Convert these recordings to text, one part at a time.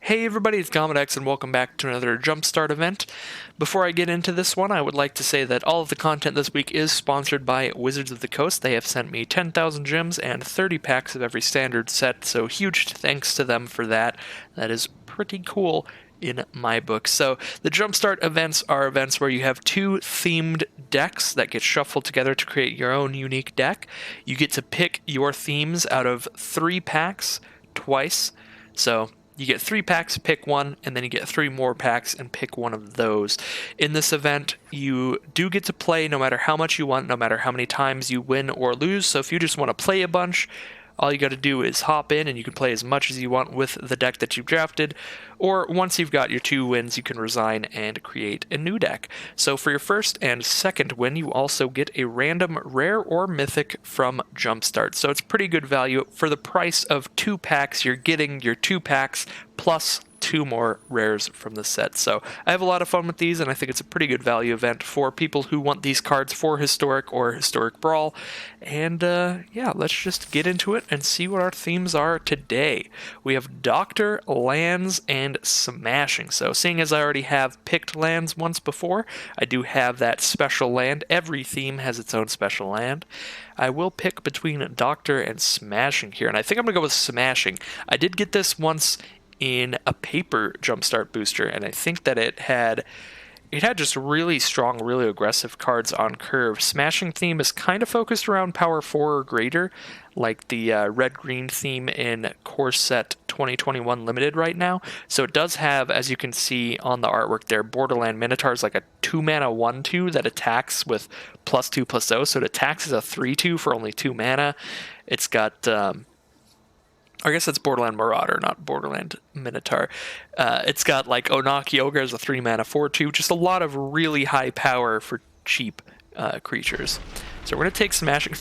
Hey everybody, it's Goliath and welcome back to another Jumpstart event. Before I get into this one, I would like to say that all of the content this week is sponsored by Wizards of the Coast. They have sent me 10,000 gems and 30 packs of every standard set, so huge thanks to them for that. That is pretty cool in my book. So the Jumpstart events are events where you have two themed decks that get shuffled together to create your own unique deck. You get to pick your themes out of 3 packs twice. So you get 3 packs, pick one, and then you get 3 more packs and pick one of those. In this event, you do get to play no matter how much you want, no matter how many times you win or lose. So if you just want to play a bunch, all you got to do is hop in and you can play as much as you want with the deck that you've drafted. Or once you've got your 2 wins, you can resign and create a new deck. So for your first and second win, you also get a random rare or mythic from Jumpstart. So it's pretty good value. For the price of 2 packs, you're getting your 2 packs plus 2 more rares from the set. So I have a lot of fun with these, and I think it's a pretty good value event for people who want these cards for Historic or Historic Brawl. And yeah, let's just get into it and see what our themes are today. We have Doctor, Lands, and Smashing. So seeing as I already have picked lands once before, I do have that special land. Every theme has its own special land. I will pick between Doctor and Smashing here, and I think I'm going to go with Smashing. I did get this once in a paper Jumpstart booster, and I think that it had just really strong, really aggressive cards on curve. Smashing theme is kind of focused around power 4 or greater, like the red-green theme in Core Set 2021 Limited right now. So it does have, as you can see on the artwork there, Borderland Minotaurs, like a 2-mana 1/2 that attacks with +2/+0. So it attacks as a 3/2 for only 2 mana. It's got I guess that's Borderland Marauder, not Borderland Minotaur. It's got like Onaki Ogre as a 3-mana 4/2, just a lot of really high power for cheap creatures. So we're going to take Smashing.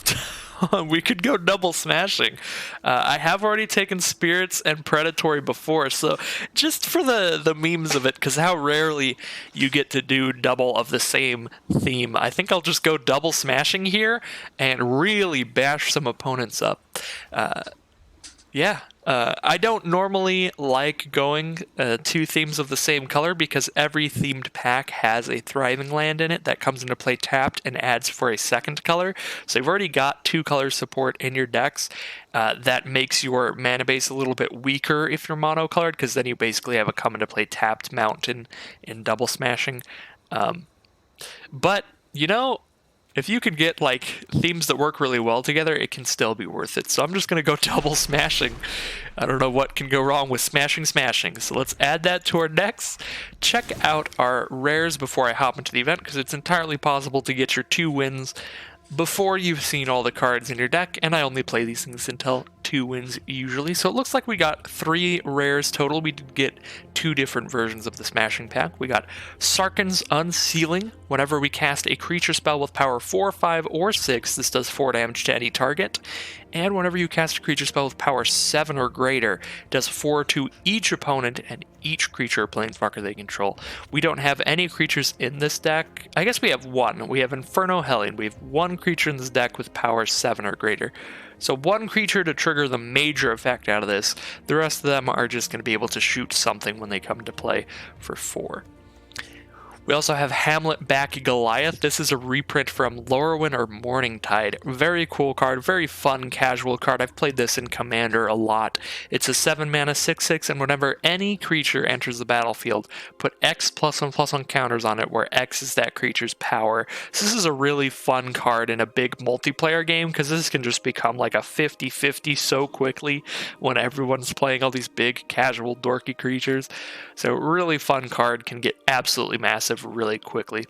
We could go double Smashing. I have already taken Spirits and Predatory before, so just for the memes of it, because how rarely you get to do double of the same theme, I think I'll just go double Smashing here and really bash some opponents up. Yeah, I don't normally like going 2 themes of the same color because every themed pack has a thriving land in it that comes into play tapped and adds for a second color. So you've already got 2 color support in your decks. That makes your mana base a little bit weaker if you're mono-colored, because then you basically have a come into play tapped mountain in double Smashing. But, you know, if you can get like themes that work really well together, it can still be worth it. So I'm just going to go double Smashing. I don't know what can go wrong with Smashing. So let's add that to our decks. Check out our rares before I hop into the event, because it's entirely possible to get your 2 wins before you've seen all the cards in your deck, and I only play these things until 2 wins usually. So it looks like we got 3 rares total. We did get 2 different versions of the Smashing pack. We got Sarkhan's Unsealing. Whenever we cast a creature spell with power 4, 5, or 6, this does 4 damage to any target. And whenever you cast a creature spell with power 7 or greater, it does 4 to each opponent and each creature or planeswalker they control. We don't have any creatures in this deck. I guess we have 1. We have Inferno Hellion. We have 1 creature in this deck with power 7 or greater. So 1 creature to trigger the major effect out of this. The rest of them are just going to be able to shoot something when they come to play for 4. We also have Hamlet back Goliath. This is a reprint from Lorwyn or Morningtide. Very cool card, very fun casual card. I've played this in Commander a lot. It's a 7-mana 6/6, and whenever any creature enters the battlefield, put X +1/+1 counters on it, where X is that creature's power. So this is a really fun card in a big multiplayer game, because this can just become like a 50-50 so quickly when everyone's playing all these big casual dorky creatures. So really fun card, can get absolutely massive really quickly.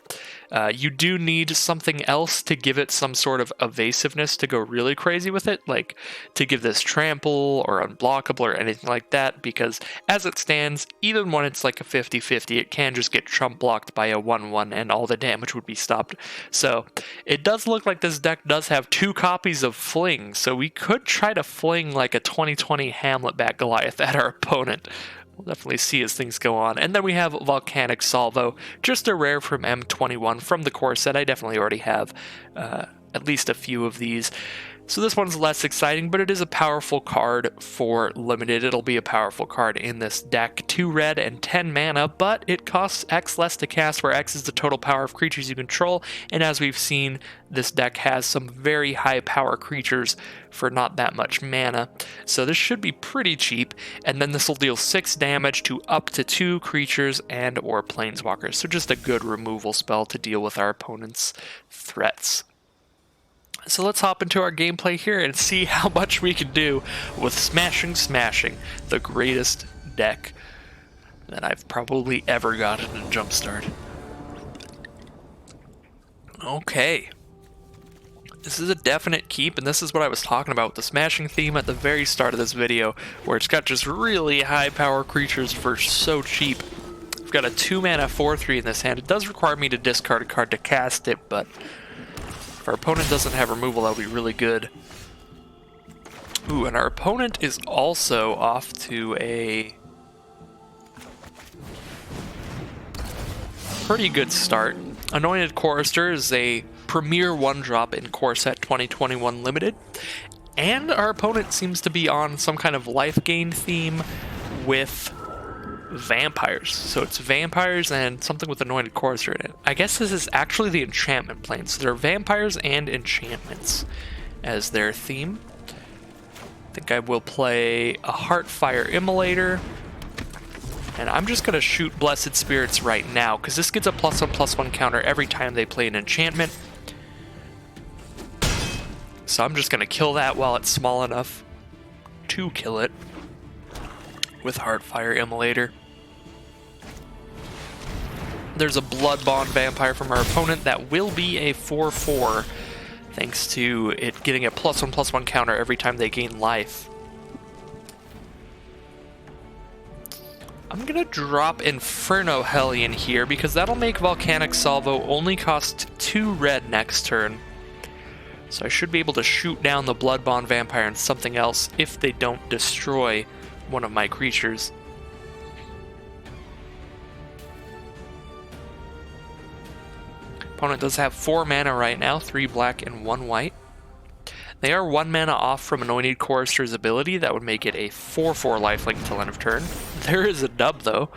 You do need something else to give it some sort of evasiveness to go really crazy with it, like to give this trample or unblockable or anything like that, because as it stands, even when it's like a 50-50, it can just get trump blocked by a 1/1 and all the damage would be stopped. So it does look like this deck does have 2 copies of Fling, so we could try to fling like a 2020 Hamlet back Goliath at our opponent. We'll definitely see as things go on. And then we have Volcanic Salvo, just a rare from M21 from the core set. I definitely already have at least a few of these. So this one's less exciting, but it is a powerful card for limited. It'll be a powerful card in this deck. 2 red and 10 mana, but it costs X less to cast, where X is the total power of creatures you control. And as we've seen, this deck has some very high power creatures for not that much mana. So this should be pretty cheap. And then this will deal 6 damage to up to 2 creatures and or planeswalkers. So just a good removal spell to deal with our opponent's threats. So let's hop into our gameplay here and see how much we can do with Smashing, the greatest deck that I've probably ever gotten in Jumpstart. Okay. This is a definite keep, and this is what I was talking about with the Smashing theme at the very start of this video, where it's got just really high power creatures for so cheap. I've got a 2 mana 4/3 in this hand. It does require me to discard a card to cast it, but if our opponent doesn't have removal, that'll be really good. Ooh, and our opponent is also off to a pretty good start. Anointed Chorister is a premier 1-drop in Core Set 2021 Limited, and our opponent seems to be on some kind of life gain theme with vampires. So it's vampires and something with Anointed Chorister in it. I guess this is actually the enchantment plane. So there are vampires and enchantments as their theme. I think I will play a Heartfire Immolator. And I'm just going to shoot Blessed Spirits right now, because this gets a +1/+1 counter every time they play an enchantment. So I'm just going to kill that while it's small enough to kill it with Heartfire Immolator. There's a Bloodbond Vampire from our opponent that will be a 4/4, thanks to it getting a +1/+1 counter every time they gain life. I'm gonna drop Inferno Hellion here, because that'll make Volcanic Salvo only cost 2 red next turn. So I should be able to shoot down the Bloodbond Vampire and something else if they don't destroy one of my creatures. Opponent does have 4 mana right now, 3 black and 1 white. They are 1 mana off from Anointed Chorister's ability. That would make it a 4/4 lifelink till end of turn. There is a dub though.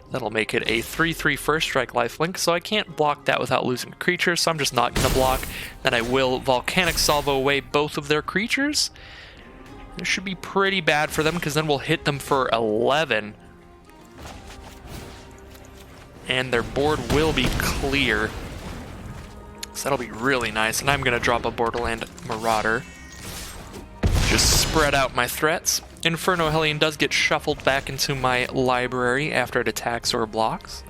That'll make it a 3/3 first strike lifelink, so I can't block that without losing a creature, so I'm just not going to block. Then I will Volcanic Salvo away both of their creatures. This should be pretty bad for them, because then we'll hit them for 11. And their board will be clear. So that'll be really nice, and I'm going to drop a Borderland Marauder. Just spread out my threats. Inferno Hellion does get shuffled back into my library after it attacks or blocks.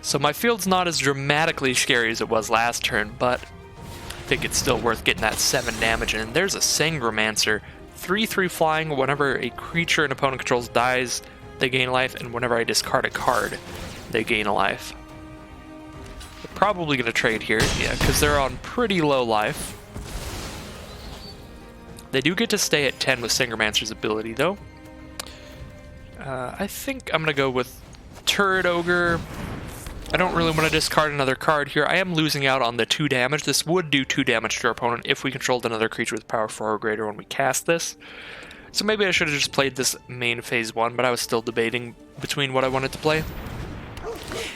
So my field's not as dramatically scary as it was last turn, but I think it's still worth getting that 7 damage in. There's a Sangromancer. 3/3 flying. Whenever a creature an opponent controls dies, they gain life, and whenever I discard a card, they gain a life. They're probably going to trade here, yeah, because they're on pretty low life. They do get to stay at 10 with Sangromancer's ability, though. I think I'm going to go with Turret Ogre. I don't really want to discard another card here. I am losing out on the 2 damage. This would do 2 damage to our opponent if we controlled another creature with power 4 or greater when we cast this. So maybe I should have just played this main phase 1, but I was still debating between what I wanted to play.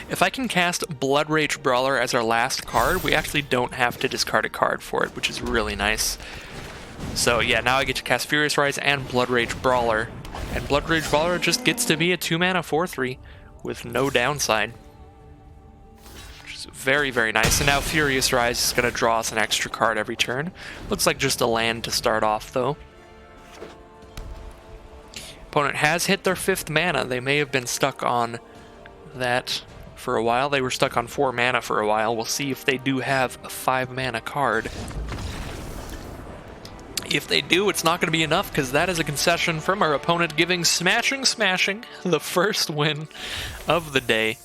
If I can cast Bloodrage Brawler as our last card, we actually don't have to discard a card for it, which is really nice. So yeah, now I get to cast Furious Rise and Bloodrage Brawler. And Bloodrage Brawler just gets to be a 2 mana 4/3 with no downside. Which is very, very nice. And now Furious Rise is going to draw us an extra card every turn. Looks like just a land to start off, though. Opponent has hit their 5th mana. They may have been stuck on that for a while. They were stuck on 4 mana for a while. We'll see if they do have a 5 mana card. If they do, it's not going to be enough, because that is a concession from our opponent, giving Smashing the first win of the day.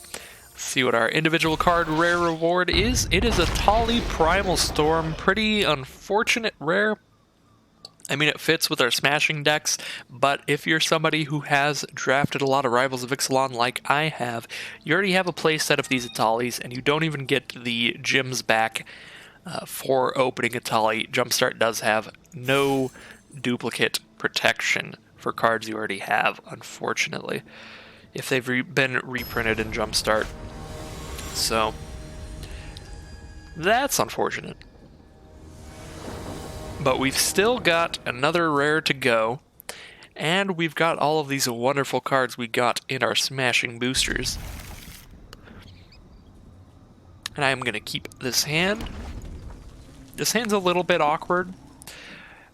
Let's see what our individual card rare reward is. It is a Tali Primal Storm. Pretty unfortunate rare. I mean, it fits with our smashing decks, but if you're somebody who has drafted a lot of Rivals of Ixalan like I have, you already have a playset of these Atalis, and you don't even get the gems back for opening Atali. Jumpstart does have no duplicate protection for cards you already have, unfortunately, if they've been reprinted in Jumpstart. So, that's unfortunate. But we've still got another rare to go, and we've got all of these wonderful cards we got in our smashing boosters. And I'm going to keep this hand. This hand's a little bit awkward.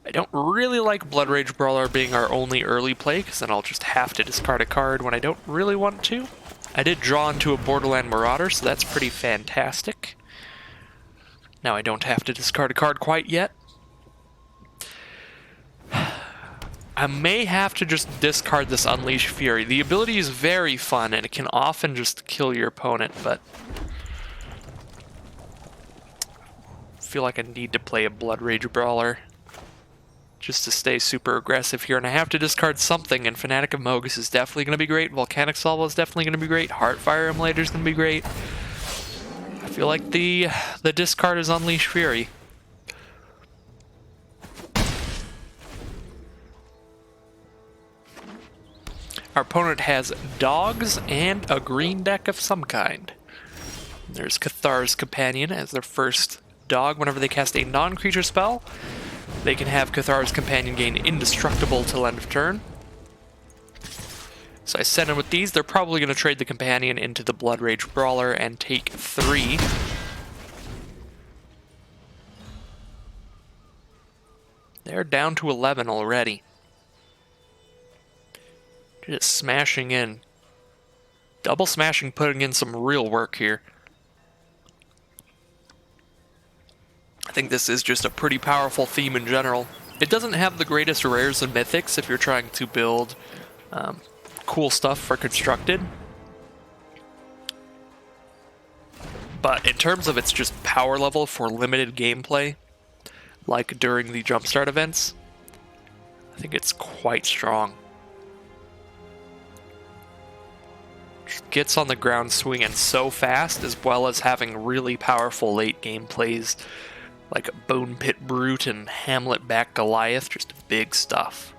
I don't really like Blood Rage Brawler being our only early play, because then I'll just have to discard a card when I don't really want to. I did draw into a Borderland Marauder, so that's pretty fantastic. Now I don't have to discard a card quite yet. I may have to just discard this Unleash Fury. The ability is very fun, and it can often just kill your opponent, but I feel like I need to play a Blood Rage Brawler just to stay super aggressive here, and I have to discard something, and Fanatic of Mogus is definitely going to be great, Volcanic Salvo is definitely going to be great, Heartfire Immolator is going to be great. I feel like the discard is Unleash Fury. Our opponent has dogs and a green deck of some kind. There's Cathar's Companion as their first dog. Whenever they cast a non-creature spell, they can have Cathar's Companion gain indestructible till end of turn. So I send in with these. They're probably going to trade the Companion into the Blood Rage Brawler and take 3. They're down to 11 already. Just smashing in. Double smashing, putting in some real work here. I think this is just a pretty powerful theme in general. It doesn't have the greatest rares and mythics if you're trying to build cool stuff for Constructed. But in terms of its just power level for limited gameplay, like during the Jumpstart events, I think it's quite strong. Gets on the ground swinging so fast, as well as having really powerful late game plays like Bone Pit Brute and Hamlet back Goliath. Just big stuff.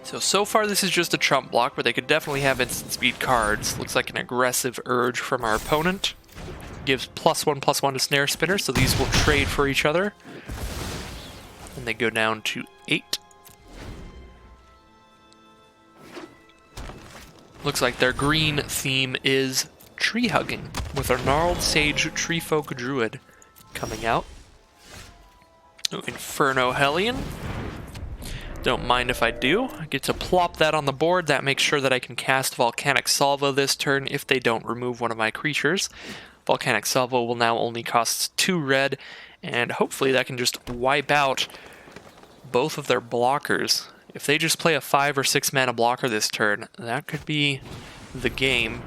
So far this is just a chump block, but they could definitely have instant speed cards. Looks like an aggressive urge from our opponent. Gives +1/+1 to Snare Spinner, so these will trade for each other. And they go down to 8. Looks like their green theme is tree hugging, with our Gnarled Sage Treefolk Druid coming out. Inferno Hellion. Don't mind if I do. I get to plop that on the board. That makes sure that I can cast Volcanic Salvo this turn if they don't remove one of my creatures. Volcanic Salvo will now only cost 2 red, and hopefully that can just wipe out both of their blockers. If they just play a 5 or 6 mana blocker this turn, that could be the game.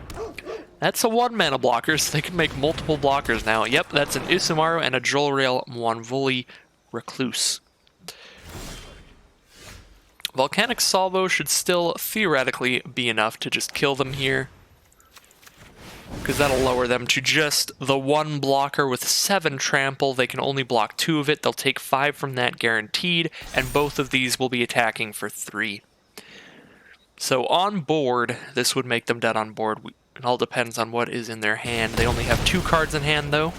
That's a 1 mana blocker, so they can make multiple blockers now. Yep, that's an Isumaru and a Jolrael Mwanvuli Recluse. Volcanic Salvo should still theoretically be enough to just kill them here, because that'll lower them to just the 1 blocker with 7 trample. They can only block 2 of it. They'll take 5 from that guaranteed, and both of these will be attacking for 3. So on board, this would make them dead on board. It all depends on what is in their hand. They only have 2 cards in hand, though.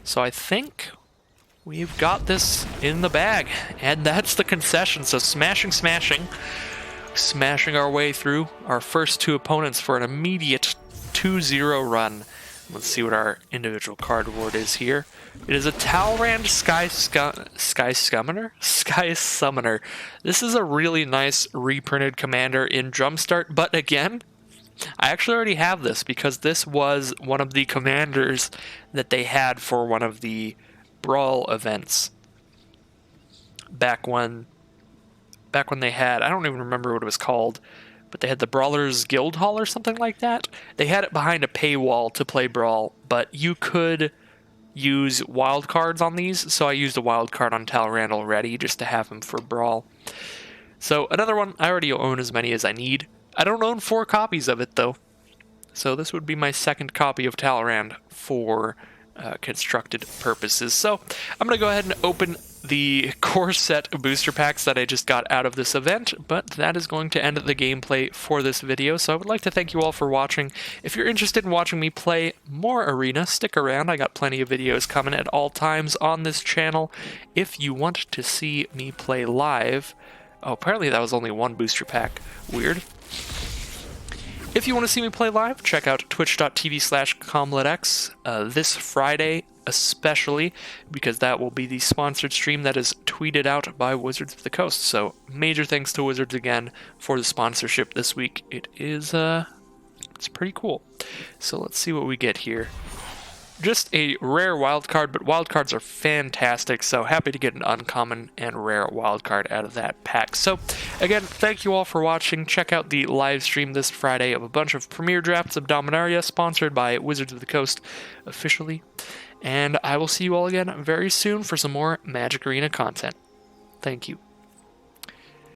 So I think we've got this in the bag, and that's the concession. So smashing our way through our first 2 opponents for an immediate 2-0 run. Let's see what our individual card reward is here. It is a Talrand Sky Summoner. This is a really nice reprinted commander in Jumpstart, but again, I actually already have this because this was one of the commanders that they had for one of the Brawl events back when they had, I don't even remember what it was called, but they had the Brawlers Guild Hall or something like that. They had it behind a paywall to play Brawl, but you could use wildcards on these, so I used a wildcard on Talrand already just to have him for Brawl. So another one, I already own as many as I need. I don't own 4 copies of it though. So this would be my second copy of Talrand for constructed purposes. So I'm going to go ahead and open the core set booster packs that I just got out of this event, but that is going to end the gameplay for this video. So I would like to thank you all for watching. If you're interested in watching me play more Arena, stick around. I got plenty of videos coming at all times on this channel. If you want to see me play live, oh, apparently that was only one booster pack. Weird. If you want to see me play live, check out twitch.tv/ComletX this Friday especially, because that will be the sponsored stream that is tweeted out by Wizards of the Coast. So major thanks to Wizards again for the sponsorship this week. It is it's pretty cool. So let's see what we get here. Just a rare wildcard, but wildcards are fantastic, so happy to get an uncommon and rare wildcard out of that pack. So, again, thank you all for watching. Check out the live stream this Friday of a bunch of premiere drafts of Dominaria, sponsored by Wizards of the Coast officially. And I will see you all again very soon for some more Magic Arena content. Thank you.